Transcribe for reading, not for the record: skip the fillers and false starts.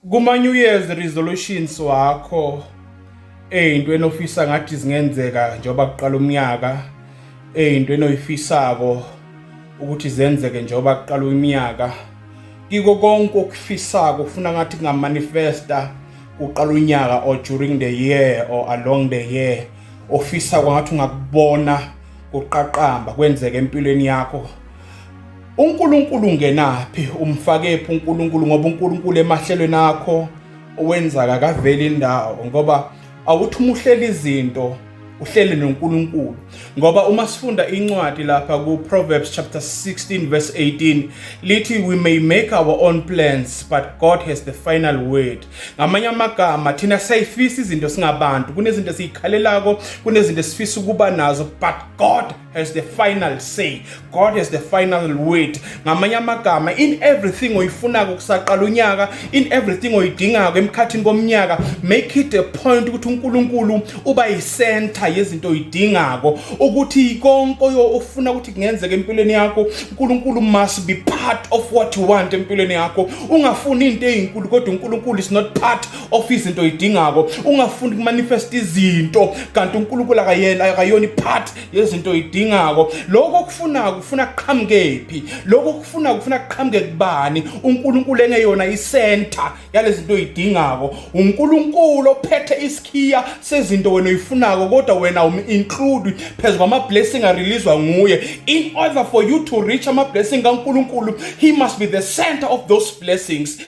Kuma-New Year's resolutions wakho ey'ntweni ofisa ngathi zingenzeka njengoba kuqala umnyaka, ey'ntweni oy'fisako ukuthi zenzeke njengoba kuqala umnyaka, kiko konke okufisako ufuna ngathi kungamanifesta uqala unyaka or during the year or along the year, ofisako ngathi ungakubona kuqaqamba kwenzeke empilweni yakho. uNkulunkulu ungenaphi? Umfakephi uNkulunkulu? Ngoba uNkulunkulu emahlelweni akho owenza akaveli indawo, ngoba awuthi uma uhlela izinto uhlele noNkulunkulu. Ngoba uma sifunda incwadi lapha ku Proverbs chapter 16 verse 18 lithi we may make our own plans but God has the final word. Ngamanye amagama thina sayifisa izinto singabantu, kunezinto esizikhalelako, kunezinto esifisa ukuba nazo, but God has the final say. God has the final word. Ngamanye amagama, in everything oyifunako kusaqala unyaka, in everything oyidingako emkhathini komnyaka, make it a point ukuthi uNkulunkulu uba yi-center yezinto oyidingako, ukuthi konke ofuna ukuthi kungenzeka empilweni yakho, uNkulunkulu must be part of what you want empilweni yakho. Ungafuni into ezinkulu kodwa uNkulunkulu is not part of izinto oyidingako. Ungafuni kumanifest izinto kanti uNkulunkulu akayona part yezinto oyidingako. Lokho okufunako kufuna kuqhamukephi? Lokho okufunako kufuna kuqhamuke kubani? uNkulunkulu engeyona i-center yalezi zinto oyidingako. uNkulunkulu ophethe isikhiya sezinto wena oyifunako kodwa wena include phezu kwama-blessing areleasewa nguye. In order for you to reach ama-blessing kaNkulunkulu, he must be the center of those blessings.